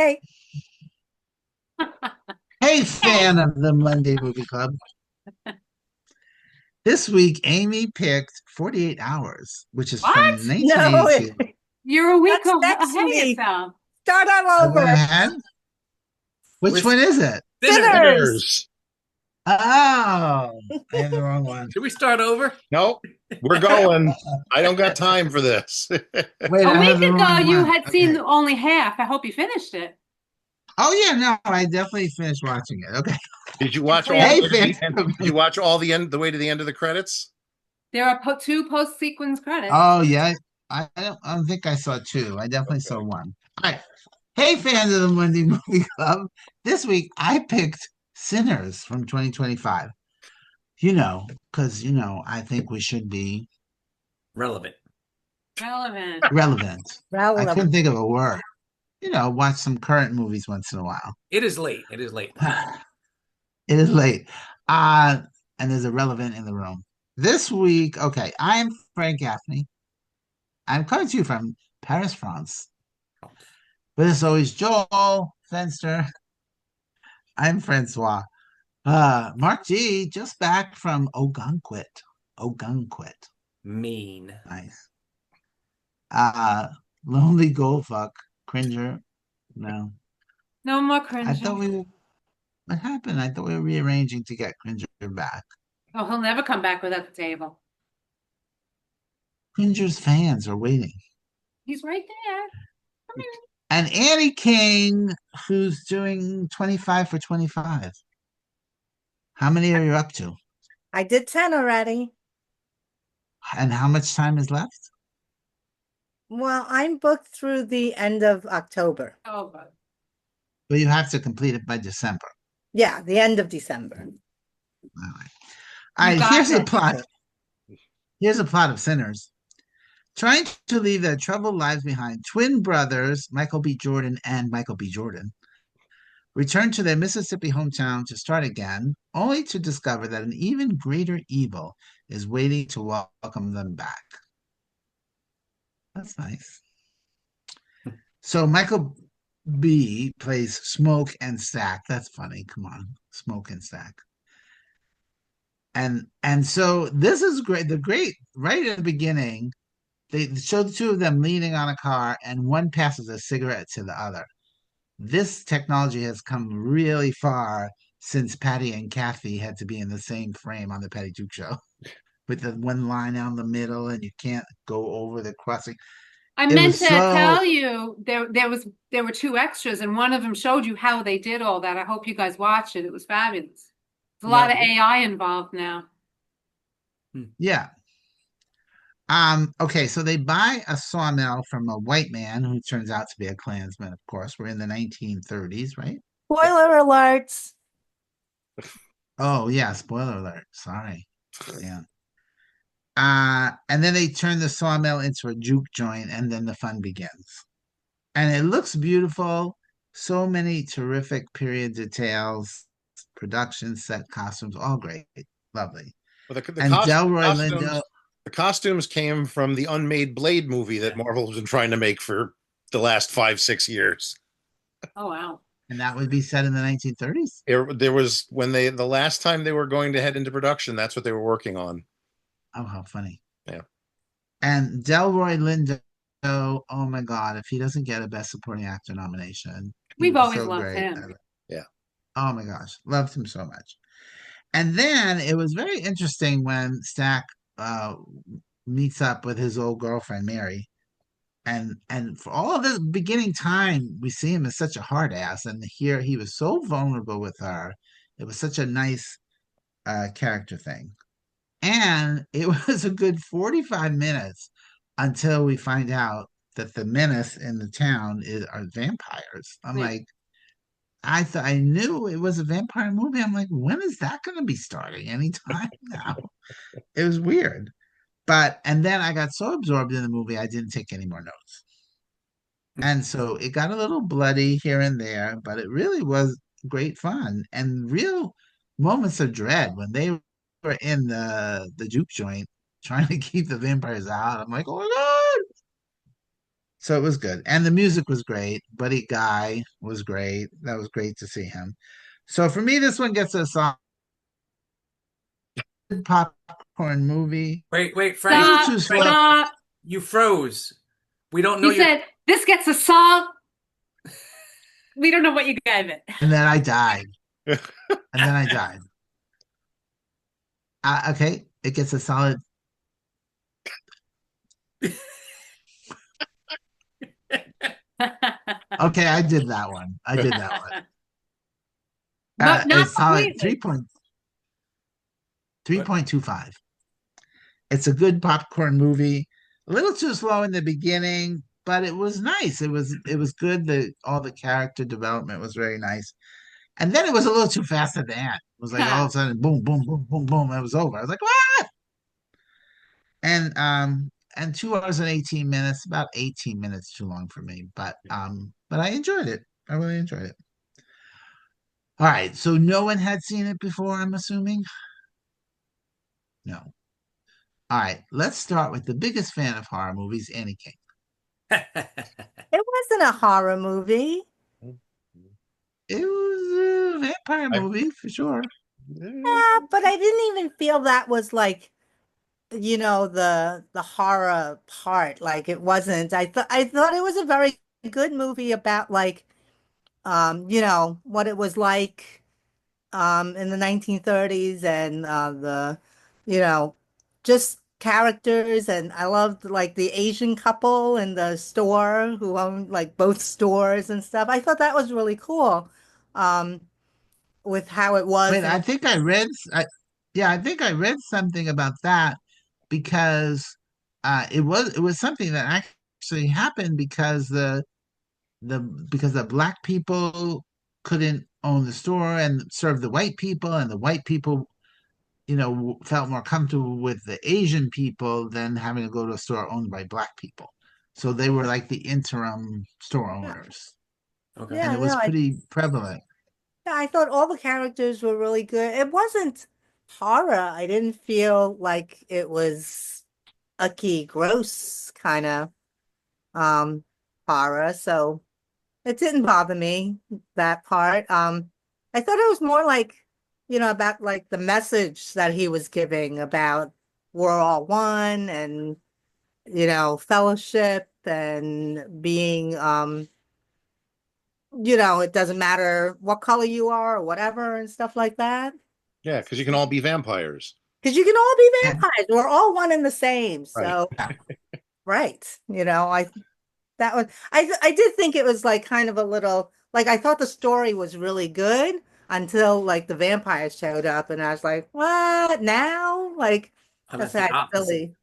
Okay. Hey, fan of the Monday Movie Club. This week, Amy picked 48 Hours, which is from What? No, 1982. You're a week that's next ahead of week. yourself. Start all I went over. ahead. We're Which one is it? Sinners. sinners. Oh, I have the wrong one. Should we start over? Nope, we're going. I don't got time for this. Wait, A I have week the ago, wrong you one. had seen Okay. only half. I hope you finished it. Oh, yeah, no, I definitely finished watching it. Okay. Did you watch all the Hey, way to fan the end? of Did you watch all the way to the end of the credits? There are two post-sequence credits. Oh, yeah. I don't think I saw two. I definitely saw Okay. one. All right. Hey, fans of the Monday Movie Club. This week, I picked Sinners from 2025. Because, I think we should be Relevant. Relevant. relevant. I couldn't Relevant. think of a word. Watch some current movies once in a while. It is late. It is late. It is late. Uh, and there's a relevant in the room. This week, okay, I'm Frank Gaffney. I'm coming to you from Paris, France. But it's always Joel Fenster. I'm Francois. Mark G, just back from Ogunquit. Ogunquit. Mean. Nice. Lonely Goldfuck. Cringer. No. No more I thought cringing. what happened? I thought we were rearranging to get Cringer back. Oh, he'll never come back without the table. Cringer's fans are waiting. He's right there. Come here. And Annie King, who's doing 25 for 25. How many are you up to? I did 10 already. And how much time is left? Well, I'm booked through the end of October. Oh, but Well, you have to complete it by December. Yeah, the end of December. All right. All You right, got here's the this. plot. Here's the plot of Sinners. Trying to leave their troubled lives behind, twin brothers, Michael B. Jordan and Michael B. Jordan, return to their Mississippi hometown to start again, only to discover that an even greater evil is waiting to welcome them back. That's nice. So Michael B plays Smoke and Stack. That's funny. Come on, Smoke and Stack. And so this is great. The great right at the beginning, they show the two of them leaning on a car, and one passes a cigarette to the other. This technology has come really far since Patty and Kathy had to be in the same frame on the Patty Duke show with the one line down the middle, and you can't go over the crossing. I It meant was to so tell you there were two extras, and one of them showed you how they did all that. I hope you guys watched it. It was fabulous. There's a lot of Yeah. AI involved now. yeah. Okay, so they buy a sawmill from a white man who turns out to be a Klansman, of course. We're in the 1930s, right? Spoiler alerts. Oh, yeah, spoiler alert. Sorry. Yeah. And then they turn the sawmill into a juke joint, and then the fun begins. And it looks beautiful. So many terrific period details, production set, costumes, all great. Lovely. Well, the And Delroy costumes, Lindo, the costumes came from the unmade Blade movie that Marvel's been trying to make for the last 5, 6 years. Oh wow. and that would be set in the 1930s. There was when the last time they were going to head into production, that's what they were working on. Oh, how funny. Yeah. And Delroy Lindo, oh my God, if he doesn't get a Best Supporting Actor nomination, he We've was always so loved great. him. Yeah. Oh my gosh, loved him so much. And then it was very interesting when Stack uh, meets up with his old girlfriend Mary, and for all of the beginning time, we see him as such a hard ass, and here he was so vulnerable with her. It was such a nice character thing, and it was a good 45 minutes until we find out that the menace in the town are vampires. I'm Yeah. like, I thought I knew it was a vampire movie. I'm like, when is that going to be starting? Anytime now. It was weird. But, and then I got so absorbed in the movie, I didn't take any more notes. And so it got a little bloody here and there, but it really was great fun and real moments of dread when they were in the juke joint trying to keep the vampires out. I'm like, oh my God. So it was good. And the music was great. Buddy Guy was great. That was great to see him. So for me, this one gets a solid popcorn movie. Wait, A little Frank. Stop, too Frank, slow. stop. you froze. We don't know You your. said this gets a salt. We don't know what you gave it. And then I died. And then I died. Okay, it gets a solid. Okay, I did that one. I did that one. But not It's solid completely. 3.25. It's a good popcorn movie. A little too slow in the beginning, but it was nice. It was good. All the character development was very nice. And then it was a little too fast at the end. It was like all of a sudden, boom, boom, boom, boom, boom. It was over. I was like, what? And 2 hours and 18 minutes, about 18 minutes too long for me. But I enjoyed it. I really enjoyed it. All right. So no one had seen it before, I'm assuming? No. All right. Let's start with the biggest fan of horror movies, Annie King. It wasn't a horror movie. It was a vampire I- movie for sure. Yeah, but I didn't even feel that was like, the horror part. Like it wasn't. I thought it was a very good movie about like what it was like in the 1930s and you know, just characters. And I loved like the Asian couple in the store who owned like both stores and stuff. I thought that was really cool um, with how it was. Wait, I think I read, yeah, I think I read something about that because it was something that actually happened because the black people couldn't own the store and serve the white people, and the white people, felt more comfortable with the Asian people than having to go to a store owned by black people. So they were like the interim store owners, Okay. and Yeah, it no, was pretty prevalent. yeah, I thought all the characters were really good. It wasn't horror. I didn't feel like it was icky, gross kind of um horror. So it didn't bother me, that part. I thought it was more like, about like the message that he was giving about we're all one and, fellowship and being it doesn't matter what color you are or whatever and stuff like that. Yeah, because you can all be vampires. Because you can all be Yeah. vampires. We're all one and the same. Right. So, right. I did think it was like kind of a little like I thought the story was really good until like the vampires showed up and I was like, what now? Like Oh, that's that's the that opposite. silly.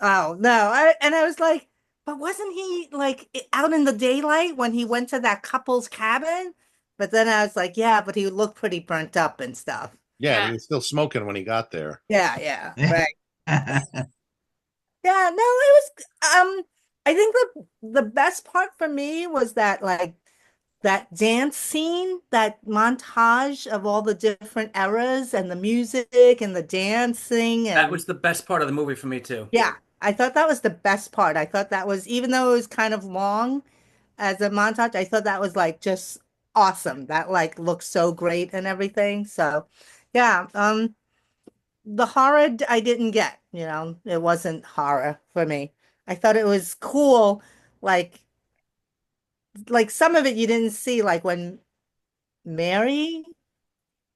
Oh no. I was like, but wasn't he like out in the daylight when he went to that couple's cabin? But then I was like, yeah, but he looked pretty burnt up and stuff. Yeah, Yeah. he was still smoking when he got there. Yeah, yeah, right. Yeah, no, it was I think the best part for me was that like that dance scene, that montage of all the different eras and the music and the dancing That and was the best part of the movie for me too. yeah, I thought that was the best part. I thought that was even though it was kind of long as a montage, I thought that was like just awesome. That like looked so great and everything. So, yeah, the horror I didn't get, it wasn't horror for me. I thought it was cool, like some of it you didn't see, like when Mary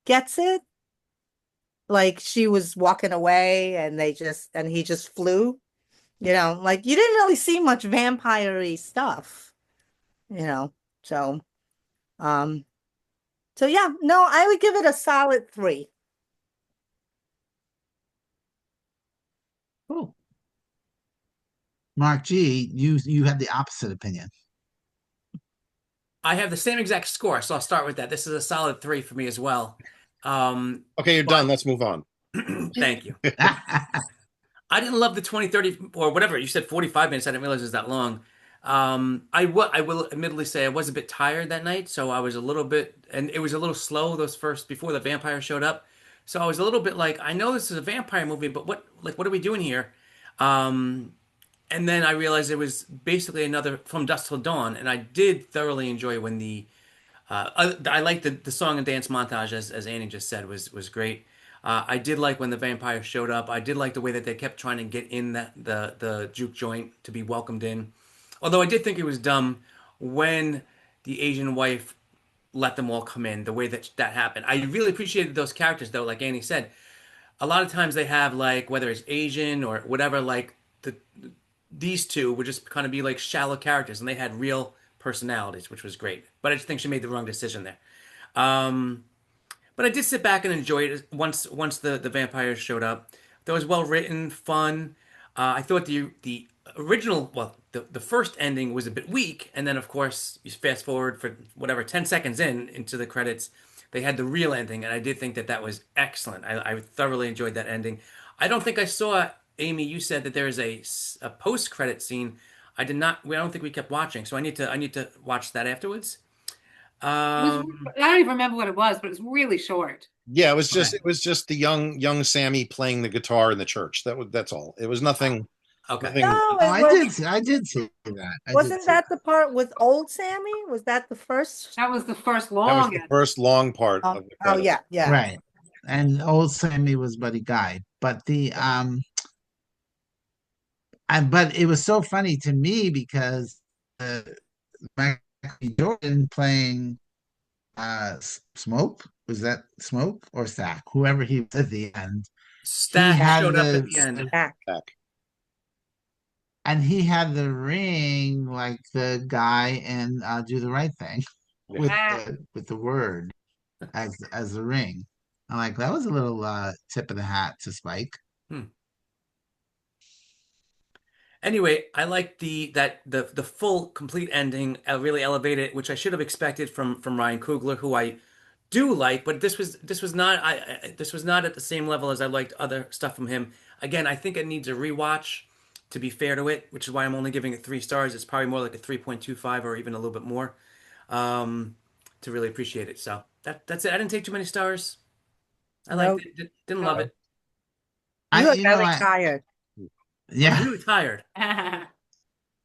gets it, like she was walking away and he just flew, like you didn't really see much vampire-y stuff, you know. So, um, so yeah, no, I would give it a solid 3. Cool. Mark G, you had the opposite opinion. I have the same exact score, so I'll start with that. This is a solid 3 for me as well. Okay, you're done. Let's move on. Thank you. I didn't love the 20, 30, or whatever. You said 45 minutes. I didn't realize it was that long. I will admittedly say I was a bit tired that night, so I was a little bit, and it was a little slow those first, before the vampire showed up. So I was a little bit like, I know this is a vampire movie, but what are we doing here? And then I realized it was basically another From Dusk Till Dawn, and I did thoroughly enjoy when I like the song and dance montage, as Annie just said, was great. I did like when the vampire showed up. I did like the way that they kept trying to get in the juke joint to be welcomed in. Although I did think it was dumb when the Asian wife let them all come in, the way that that happened. I really appreciated those characters though, like Annie said. A lot of times they have like whether it's Asian or whatever, like these two would just kind of be like shallow characters, and they had real personalities, which was great. But I just think she made the wrong decision there. Um, but I did sit back and enjoy it once the vampires showed up. That was well written, fun. I thought the original, well, the first ending was a bit weak, and then of course you fast forward for whatever 10 seconds into the credits, they had the real ending, and I did think that that was excellent. I thoroughly enjoyed that ending. I don't think I saw Amy. You said that there is a post credit scene. I did not. I don't think we kept watching, so I need to watch that afterwards. It was, Um, I don't even remember what it was, but it was really short. Yeah, okay, it was just the young Sammy playing the guitar in the church. That's all. It was okay. nothing. No, Oh, it was, I did see that. I did wasn't see that that. the part with old Sammy? Was that the first? That was the first That was long the end. first long part Oh, of the oh credits. yeah, yeah. Right. And old Sammy was Buddy Guy. But but it was so funny to me because Michael B. Jordan playing Smoke, was that Smoke or Stack? Whoever he was at the end. He Stack Stack, had showed up at the the end. Stack. Back. and he had the ring like the guy in Do the Right Thing Yeah. with Ah, the word as the ring. I'm like, that was a little tip of the hat to Spike. Hmm. Anyway, I like the full complete ending. Really elevated it, which I should have expected from Ryan Coogler, who I do like, but this was not this was not at the same level as I liked other stuff from him. Again, I think it needs a rewatch to be fair to it, which is why I'm only giving it 3 stars. It's probably more like a 3.25 or even a little bit more um, to really appreciate it. So that's it. I didn't take too many stars. I liked No, it. Didn't love no. it. You I look you know very I tired. I'm Yeah, really tired.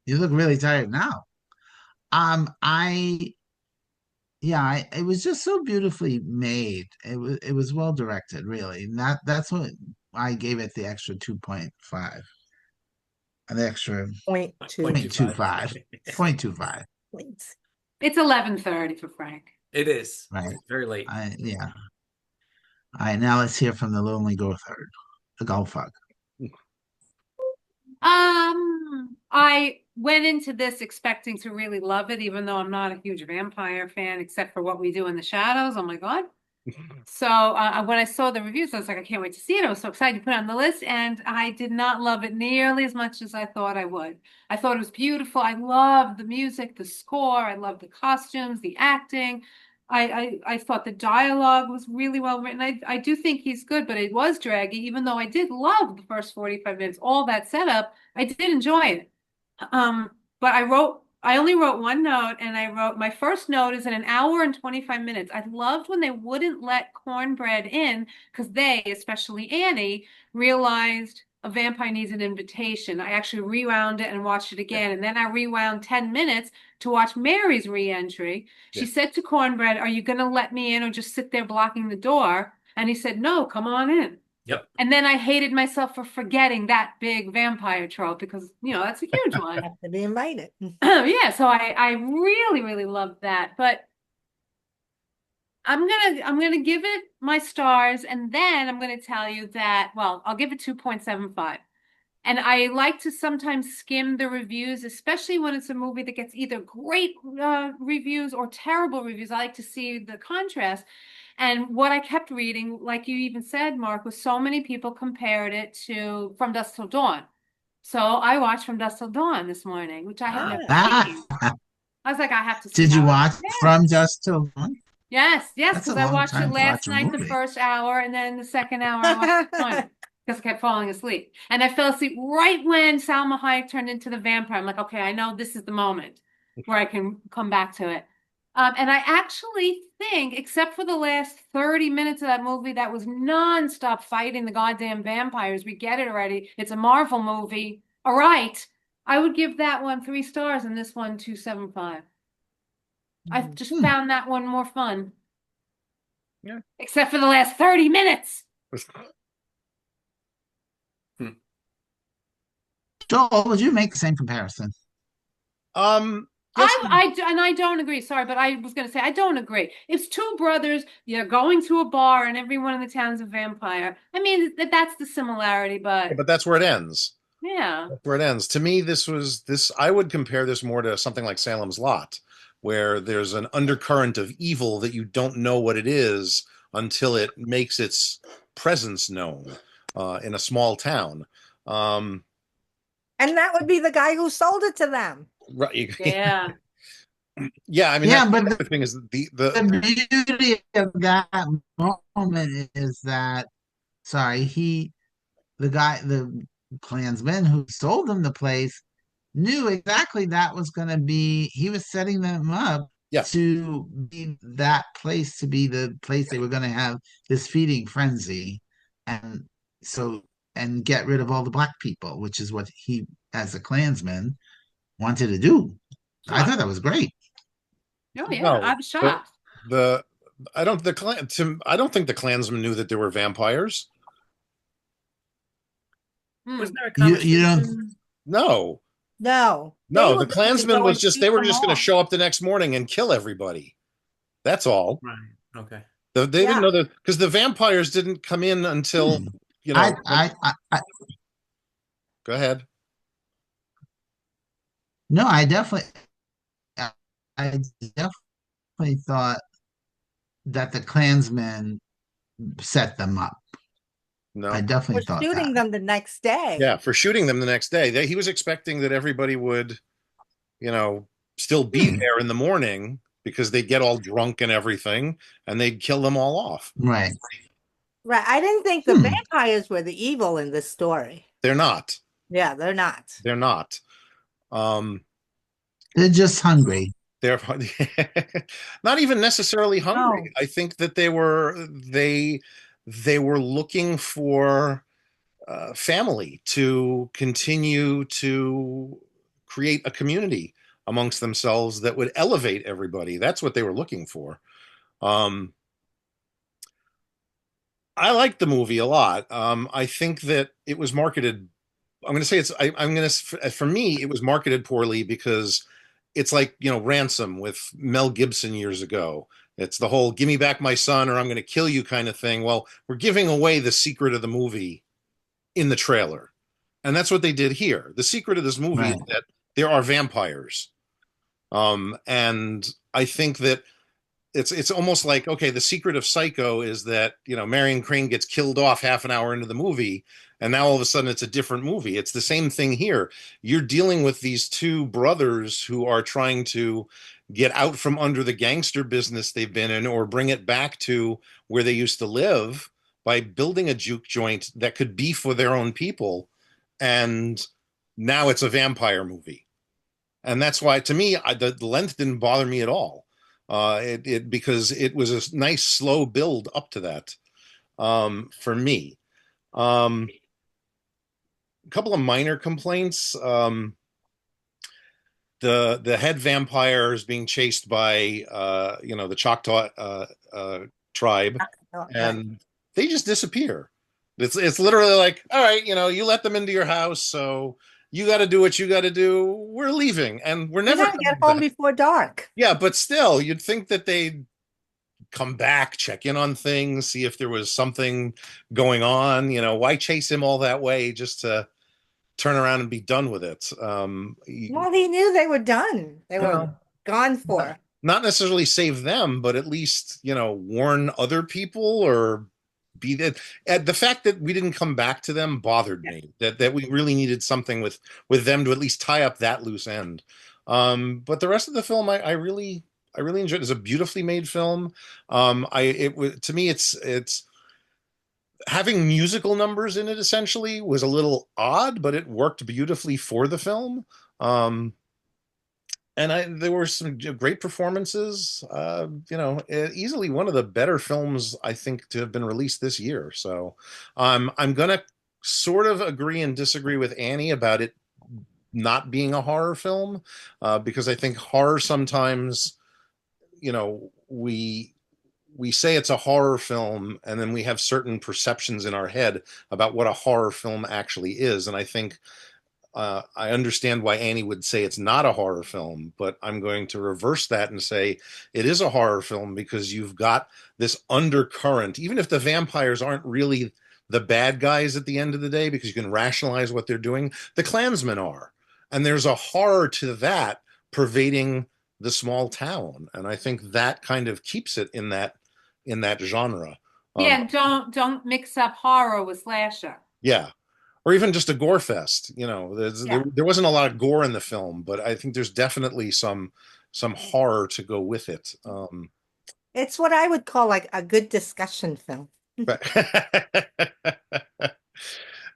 you look really tired now. I Yeah, it was just so beautifully made. It was well directed, really. And that's what I gave it the extra 2.5, the extra Point Point two. two point two five. five, 0.25, Points. it's 11:30 for Frank. It is. right? It's very late. Yeah. All right, now let's hear from the Lonely Goatherd, the golf fuck. I went into this expecting to really love it, even though I'm not a huge vampire fan, except for What We Do in the Shadows. Oh my God. So when I saw the reviews, I was like, I can't wait to see it. I was so excited to put it on the list, and I did not love it nearly as much as I thought I would. I thought it was beautiful. I loved the music, the score. I loved the costumes, the acting. I thought the dialogue was really well written. I do think he's good, but it was draggy, even though I did love the first 45 minutes, all that setup. I did enjoy it. Um, but I only wrote one note, and I wrote my first note is in an hour and 25 minutes. I loved when they wouldn't let Cornbread in because they, especially Annie, realized a vampire needs an invitation. I actually rewound it and watched it again, and then I rewound 10 minutes to watch Mary's re-entry. Yeah. She said to Cornbread, "Are you going to let me in or just sit there blocking the door?" And he said, "No, come on in." Yep. And then I hated myself for forgetting that big vampire trope because, that's a huge one. Have to be invited. Yeah, so I really, really loved that. But I'm gonna give it my stars, and then I'm gonna tell you that, well, I'll give it 2.75. And I like to sometimes skim the reviews, especially when it's a movie that gets either great reviews or terrible reviews. I like to see the contrast. And what I kept reading, like you even said, Mark, was so many people compared it to From Dusk Till Dawn. So I watched From Dusk Till Dawn this morning, which I had never Ah, seen. Ah, I was like, I have to see did you how it watch compares. From Dusk Till Dawn? Yes, yes, That's a because I long watched it time to last watch a night, the movie. first hour, and then the second hour I watched this morning because I kept falling asleep. And I fell asleep right when Salma Hayek turned into the vampire. I'm like, okay, I know this is the moment where I can come back to it. And I actually think, except for the last 30 minutes of that movie that was nonstop fighting the goddamn vampires, we get it already. It's a Marvel movie. All right. I would give that one 3 stars and this one 2.75. I just Hmm. found that one more fun. Yeah. Except for the last 30 minutes. Joel, would you make the same comparison? Yes, I don't agree. Sorry, but I was going to say I don't agree. It's two brothers. You're going to a bar, and everyone in the town's a vampire. I mean, that's the similarity, but but that's where it ends. yeah. That's where it ends. To me, this. I would compare this more to something like Salem's Lot, where there's an undercurrent of evil that you don't know what it is until it makes its presence known in a small town. Um, And that would be the guy who sold it to them. right. Yeah. Yeah, I mean, Yeah, that's but the thing is the beauty of that moment is that, sorry, the Klansman who sold them the place knew exactly that was going to be, he was setting them up yeah, to be that place, to be the place they were going to have this feeding frenzy. And so, and get rid of all the black people, which is what he, as a Klansman, wanted to do. I thought that was great. Oh yeah, no, I was shocked. the I don't think the Klansmen knew that there were vampires. Hmm. Was there a You don't, conversation? No, No, they no, were the going to Klansman go was and just shoot they were them just going to all. show up the next morning and kill everybody. That's all. Right. Okay. They didn't Yeah. know that because the vampires didn't come in until hmm. you know. I Go ahead. no, I I definitely thought that the Klansmen set them up. I No. definitely We're thought that. shooting them the next day. Yeah, for shooting them the next day. He was expecting that everybody would, you know, still be Hmm. there in the morning because they'd get all drunk and everything, and they'd kill them all off. Right. Right. I didn't think the Hmm. vampires were the evil in this story. They're not. Yeah, they're not. They're not. Um, They're just hungry. they're not even necessarily hungry. No. I think that they were looking for family to continue to create a community amongst themselves that would elevate everybody. That's what they were looking for. Um, I liked the movie a lot. I think that it was marketed. I'm going to say I'm going to, for me, it was marketed poorly because it's like, Ransom with Mel Gibson years ago. It's the whole "give me back my son or I'm going to kill you" kind of thing. Well, we're giving away the secret of the movie in the trailer. And that's what they did here. The secret of this movie Right. is that there are vampires. And I think that it's almost like, okay, the secret of Psycho is that, Marion Crane gets killed off half an hour into the movie, and now all of a sudden it's a different movie. It's the same thing here. You're dealing with these two brothers who are trying to get out from under the gangster business they've been in or bring it back to where they used to live by building a juke joint that could be for their own people. And now it's a vampire movie. And that's why, to me, the length didn't bother me at all. Because it was a nice slow build up to that for me. A couple of minor complaints. The head vampire is being chased by the Choctaw tribe, Oh, right. and they just disappear. It's literally like, all right, you let them into your house, so you got to do what you got to do. We're leaving, and we're We never gotta get coming home back. before dark. Yeah, but still, you'd think that they'd come back, check in on things, see if there was something going on. Why chase him all that way just to turn around and be done with it? Well, he knew they were done. They were Well, gone for. not necessarily save them, but at least, warn other people or be that. The fact that we didn't come back to them bothered me. That we really needed something with them to at least tie up that loose end. But the rest of the film, I really enjoyed. It's a beautifully made film. To me, it's having musical numbers in it essentially was a little odd, but it worked beautifully for the film. And there were some great performances. Easily one of the better films I think to have been released this year. So I'm gonna sort of agree and disagree with Annie about it not being a horror film, because I think horror sometimes, you know, we say it's a horror film and then we have certain perceptions in our head about what a horror film actually is. And I think I understand why Annie would say it's not a horror film, but I'm going to reverse that and say it is a horror film because you've got this undercurrent, even if the vampires aren't really the bad guys at the end of the day, because you can rationalize what they're doing, the Klansmen are. And there's a horror to that pervading the small town. And I think that kind of keeps it in that genre. Yeah, don't mix up horror with slasher. Yeah. Or even just a gore fest. You know, there wasn't a lot of gore in the film, but I think there's definitely some horror to go with it. It's what I would call like a good discussion film.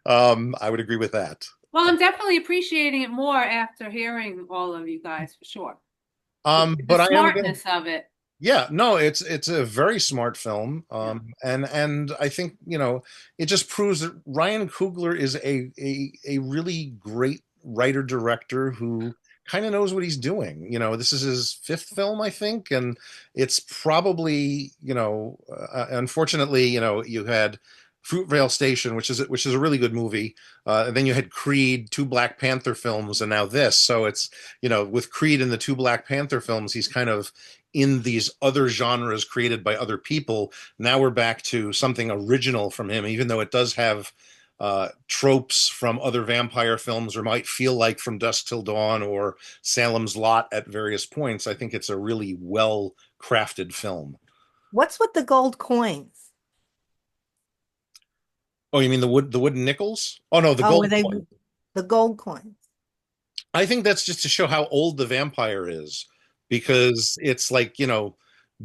I would agree with that. Well, I'm definitely appreciating it more after hearing all of you guys, for sure. But The I am smartness of it. Yeah, no, it's a very smart film. And I think, you know, it just proves that Ryan Coogler is a really great writer director who kind of knows what he's doing. You know, this is his 5th film, I think, and it's probably, you know, unfortunately, you know, you had Fruitvale Station, which is a really good movie. And then you had Creed, 2 Black Panther films, and now this. So it's, you know, with Creed and the 2 Black Panther films, he's kind of in these other genres created by other people. Now we're back to something original from him, even though it does have tropes from other vampire films, or might feel like From Dusk Till Dawn or Salem's Lot at various points. I think it's a really well crafted film. What's with the gold coins? Oh, you mean the wooden nickels? Oh no, the gold coin. The gold coins. I think that's just to show how old the vampire is, because it's like, you know,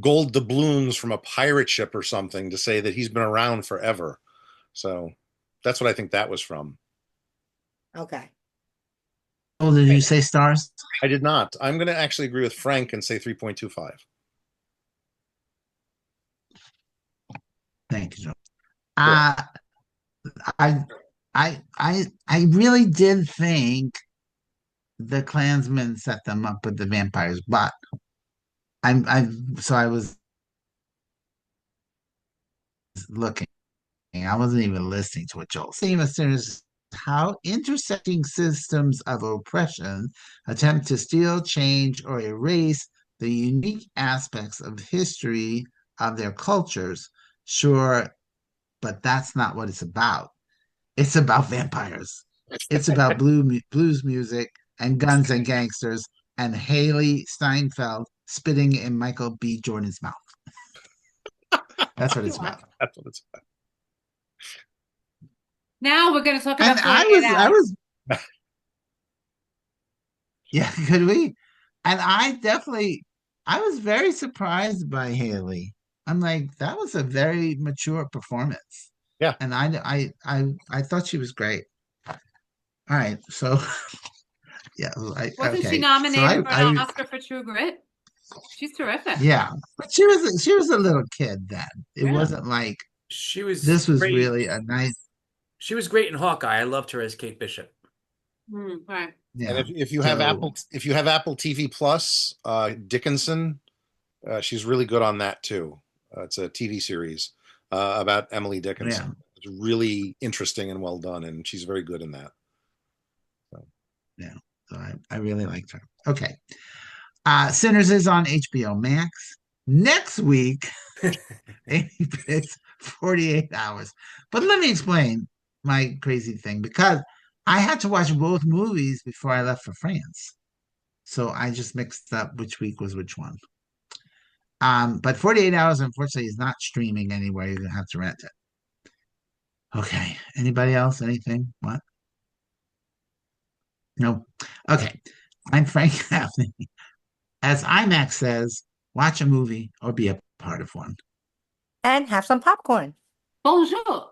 gold doubloons from a pirate ship or something to say that he's been around forever. So that's what I think that was from. Okay. Oh, did you say stars? I did not. I'm going to actually agree with Frank and say 3.25. Thank you, Joe. I really did think the Klansmen set them up with the vampires, but I was looking. I wasn't even listening to what Joel saying. Is how intersecting systems of oppression attempt to steal, change, or erase the unique aspects of history of their cultures. Sure, but that's not what it's about. It's about vampires. It's about blues music and guns and gangsters and Haley Steinfeld spitting in Michael B. Jordan's mouth. That's what it's about. That's what it's about. Now we're going to talk And about I was, yeah, could we? And I was very surprised by Haley. I'm like, that was a very mature performance. Yeah. And I thought she was great. All right, so yeah, Wasn't okay. she nominated So for an Oscar for True Grit? She's terrific. Yeah, but she was a little kid then. It Yeah. wasn't like She was this was great. really a nice. She was great in Hawkeye. I loved her as Kate Bishop. Right. Yeah. And if you have Apple TV Plus, Dickinson, she's really good on that too. It's a TV series about Emily Dickinson. Yeah. It's really interesting and well done, and she's very good in that. So. Yeah, so I really liked her. Okay. Sinners is on HBO Max. Next week, Amy picks 48 hours. But let me explain my crazy thing, because I had to watch both movies before I left for France. So I just mixed up which week was which one. But 48 hours, unfortunately, is not streaming anywhere. You're gonna have to rent it. Okay. Anybody else? Anything? What? No. Okay. I'm Frank Gaffney. As IMAX says, watch a movie or be a part of one. And have some popcorn. Bonjour.